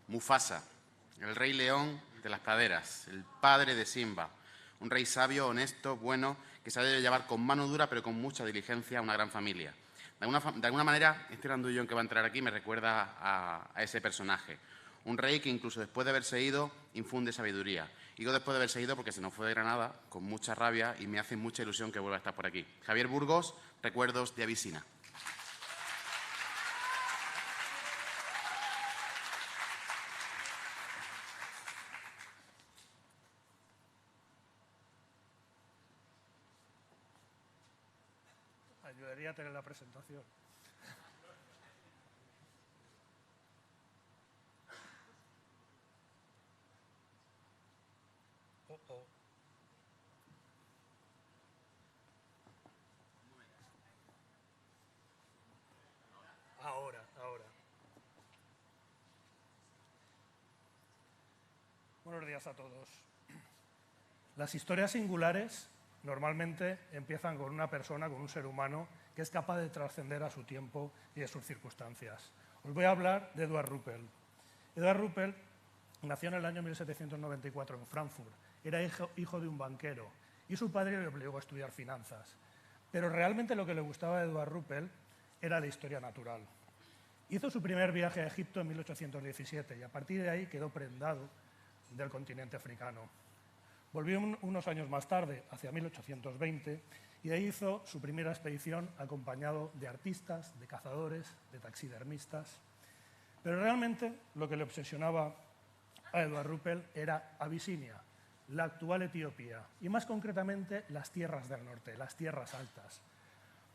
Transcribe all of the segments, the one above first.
Mufasa, el rey león de las praderas, el padre de Simba, un rey sabio, honesto, bueno, que sabe llevar con mano dura pero con mucha diligencia a una gran familia. De alguna manera, este grandullón que va a entrar aquí me recuerda a ese personaje. Un rey que incluso después de haberse ido infunde sabiduría. Y digo después de haberse ido porque se nos fue de Granada con mucha rabia y me hace mucha ilusión que vuelva a estar por aquí. Javier Burgos, Recuerdos de Avisina. Ayudaría a tener la presentación. Ahora. Buenos días a todos. Las historias singulares normalmente empiezan con una persona, con un ser humano, que es capaz de trascender a su tiempo y a sus circunstancias. Os voy a hablar de Edward Ruppel. Edward Ruppel nació en el año 1794 en Frankfurt. Era hijo de un banquero y su padre le obligó a estudiar finanzas. Pero realmente lo que le gustaba a Edward Ruppel era la historia natural. Hizo su primer viaje a Egipto en 1817 y a partir de ahí quedó prendado del continente africano. Volvió unos años más tarde, hacia 1820, y ahí hizo su primera expedición acompañado de artistas, de cazadores, de taxidermistas. Pero realmente lo que le obsesionaba a Edward Ruppel era Abisinia, la actual Etiopía, y más concretamente las tierras del norte, las tierras altas.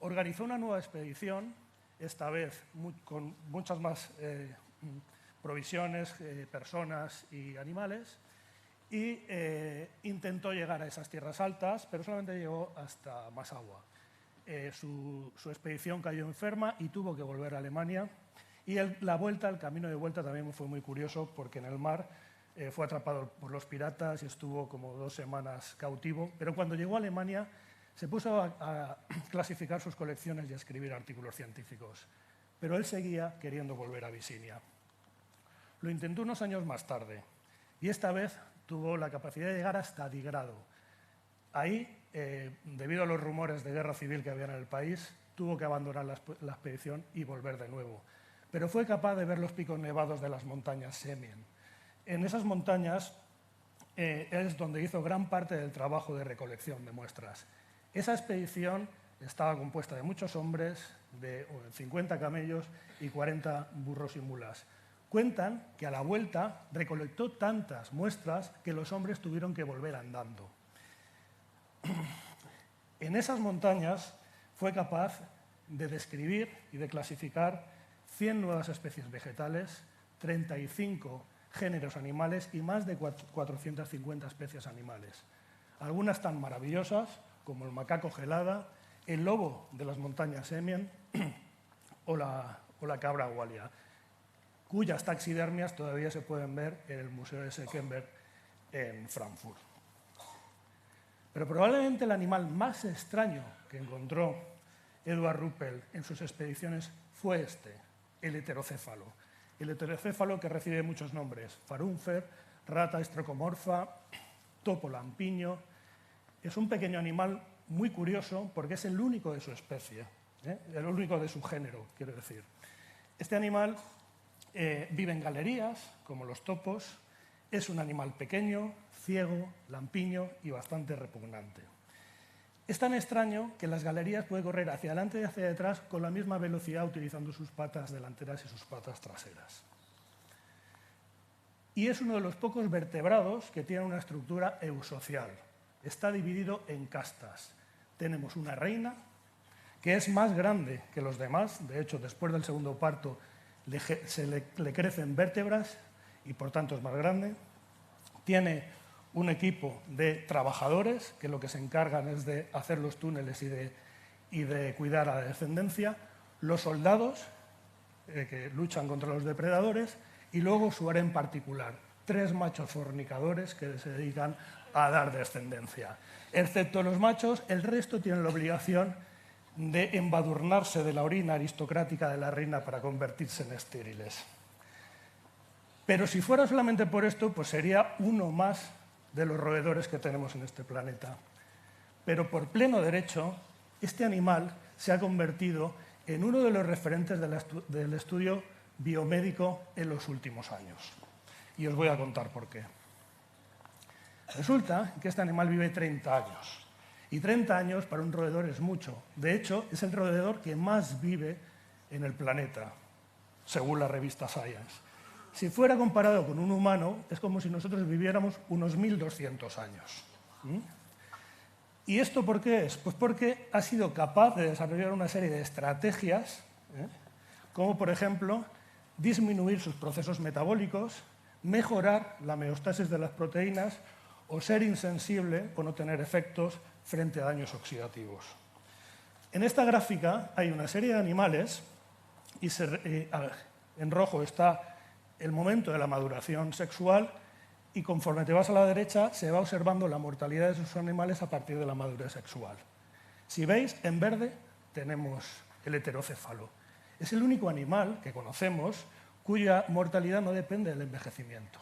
Organizó una nueva expedición, esta vez con muchas más provisiones, personas y animales, y intentó llegar a esas tierras altas, pero solamente llegó hasta Massawa. Su expedición cayó enferma y tuvo que volver a Alemania. Y el camino de vuelta también fue muy curioso porque en el mar fue atrapado por los piratas y estuvo como 2 semanas cautivo. Pero cuando llegó a Alemania se puso a clasificar sus colecciones y a escribir artículos científicos. Pero él seguía queriendo volver a Abisinia. Lo intentó unos años más tarde y esta vez tuvo la capacidad de llegar hasta Digrado. Ahí, debido a los rumores de guerra civil que había en el país, tuvo que abandonar la expedición y volver de nuevo. Pero fue capaz de ver los picos nevados de las montañas Semien. En esas montañas es donde hizo gran parte del trabajo de recolección de muestras. Esa expedición estaba compuesta de muchos hombres, de 50 camellos y 40 burros y mulas. Cuentan que a la vuelta recolectó tantas muestras que los hombres tuvieron que volver andando. En esas montañas fue capaz de describir y de clasificar 100 nuevas especies vegetales, 35 géneros animales y más de 450 especies animales. Algunas tan maravillosas como el macaco gelada, el lobo de las montañas Semien o la cabra Walia, cuyas taxidermias todavía se pueden ver en el Museo de Senckenberg en Frankfurt. Pero probablemente el animal más extraño que encontró Edward Ruppel en sus expediciones fue el heterocéfalo. El heterocéfalo que recibe muchos nombres: farúnfer, rata estrocomorfa, topo lampiño. Es un pequeño animal muy curioso porque es el único de su especie, el único de su género, quiero decir. Este animal vive en galerías, como los topos. Es un animal pequeño, ciego, lampiño y bastante repugnante. Es tan extraño que en las galerías puede correr hacia adelante y hacia detrás con la misma velocidad utilizando sus patas delanteras y sus patas traseras. Y es uno de los pocos vertebrados que tiene una estructura eusocial. Está dividido en castas. Tenemos una reina, que es más grande que los demás. De hecho, después del segundo parto le crecen vértebras y por tanto es más grande. Tiene un equipo de trabajadores que lo que se encargan es de hacer los túneles y de cuidar a la descendencia. Los soldados que luchan contra los depredadores y luego su harén particular. 3 machos fornicadores que se dedican a dar descendencia. Excepto los machos, el resto tienen la obligación de embadurnarse de la orina aristocrática de la reina para convertirse en estériles. Pero si fuera solamente por esto, pues sería uno más de los roedores que tenemos en este planeta. Pero por pleno derecho, este animal se ha convertido en uno de los referentes del estudio biomédico en los últimos años. Y os voy a contar por qué. Resulta que este animal vive 30 años. Y 30 años para un roedor es mucho. De hecho, es el roedor que más vive en el planeta, según la revista Science. Si fuera comparado con un humano, es como si nosotros viviéramos unos 1200 años. ¿Y esto por qué es? Pues porque ha sido capaz de desarrollar una serie de estrategias, como por ejemplo, disminuir sus procesos metabólicos, mejorar la homeostasis de las proteínas o ser insensible o no tener efectos frente a daños oxidativos. En esta gráfica hay una serie de animales y en rojo está el momento de la maduración sexual y conforme te vas a la derecha se va observando la mortalidad de esos animales a partir de la madurez sexual. Si veis, en verde tenemos el heterocéfalo. Es el único animal que conocemos cuya mortalidad no depende del envejecimiento.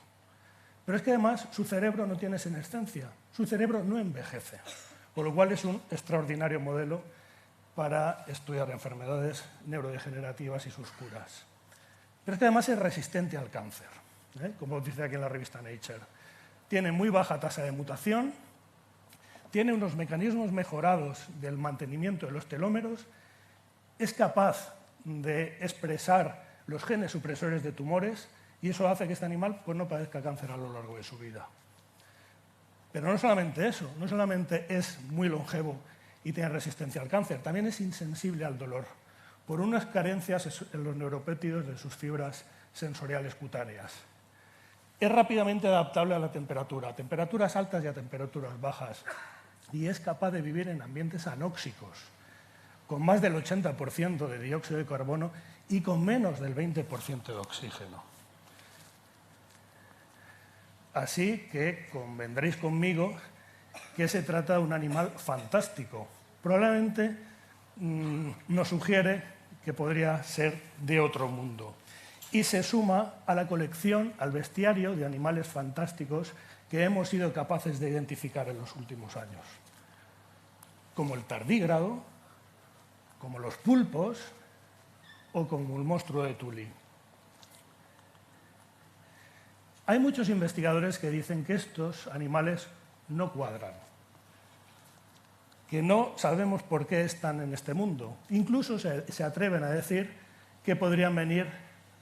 Pero es que además su cerebro no tiene senescencia, su cerebro no envejece, con lo cual es un extraordinario modelo para estudiar enfermedades neurodegenerativas y sus curas. Pero es que además es resistente al cáncer, como dice aquí en la revista Nature. Tiene muy baja tasa de mutación, tiene unos mecanismos mejorados del mantenimiento de los telómeros, es capaz de expresar los genes supresores de tumores y eso hace que este animal pues, no padezca cáncer a lo largo de su vida. Pero no solamente eso, no solamente es muy longevo y tiene resistencia al cáncer, también es insensible al dolor, por unas carencias en los neuropéptidos de sus fibras sensoriales cutáneas. Es rápidamente adaptable a la temperatura, a temperaturas altas y a temperaturas bajas, y es capaz de vivir en ambientes anóxicos, con más del 80% de dióxido de carbono y con menos del 20% de oxígeno. Así que convendréis conmigo que se trata de un animal fantástico. Probablemente nos sugiere que podría ser de otro mundo. Y se suma a la colección, al bestiario de animales fantásticos que hemos sido capaces de identificar en los últimos años. Como el tardígrado, como los pulpos o como el monstruo de Tully. Hay muchos investigadores que dicen que estos animales no cuadran, que no sabemos por qué están en este mundo. Incluso se atreven a decir que podrían venir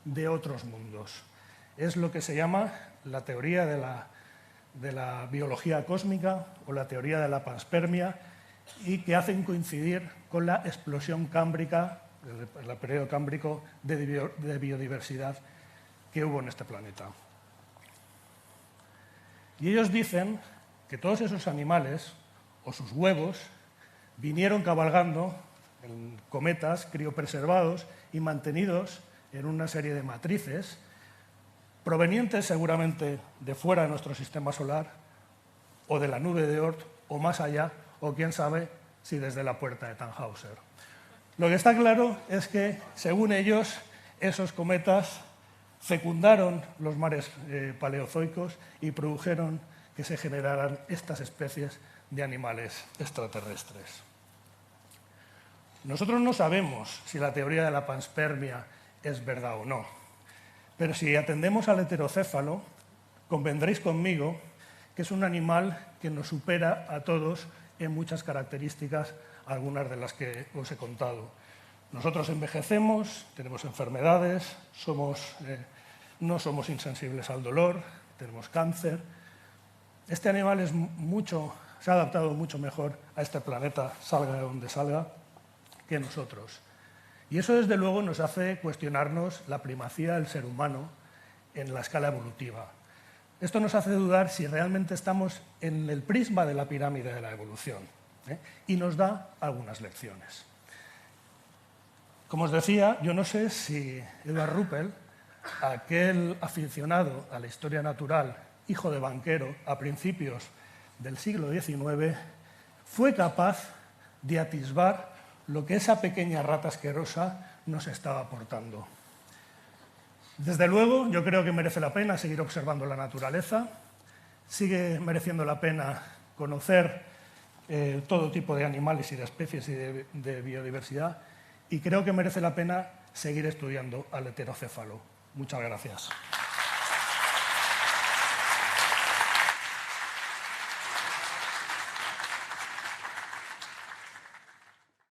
de otros mundos. Es lo que se llama la teoría de la biología cósmica o la teoría de la panspermia y que hacen coincidir con la explosión cámbrica, el periodo cámbrico de biodiversidad que hubo en este planeta. Y ellos dicen que todos esos animales, o sus huevos, vinieron cabalgando en cometas criopreservados y mantenidos en una serie de matrices provenientes seguramente de fuera de nuestro sistema solar o de la nube de Oort o más allá, o quién sabe si desde la puerta de Tannhäuser. Lo que está claro es que, según ellos, esos cometas fecundaron los mares paleozoicos y produjeron que se generaran estas especies de animales extraterrestres. Nosotros no sabemos si la teoría de la panspermia es verdad o no, pero si atendemos al heterocéfalo, convendréis conmigo que es un animal que nos supera a todos en muchas características, algunas de las que os he contado. Nosotros envejecemos, tenemos enfermedades, no somos insensibles al dolor, tenemos cáncer. Este animal se ha adaptado mucho mejor a este planeta, salga de donde salga, que nosotros. Y eso, desde luego, nos hace cuestionarnos la primacía del ser humano en la escala evolutiva. Esto nos hace dudar si realmente estamos en el prisma de la pirámide de la evolución, y nos da algunas lecciones. Como os decía, yo no sé si Edward Ruppel, aquel aficionado a la historia natural, hijo de banquero a principios del siglo XIX, fue capaz de atisbar lo que esa pequeña rata asquerosa nos estaba aportando. Desde luego, yo creo que merece la pena seguir observando la naturaleza, sigue mereciendo la pena conocer todo tipo de animales y de especies y de biodiversidad, y creo que merece la pena seguir estudiando al heterocéfalo. Muchas gracias.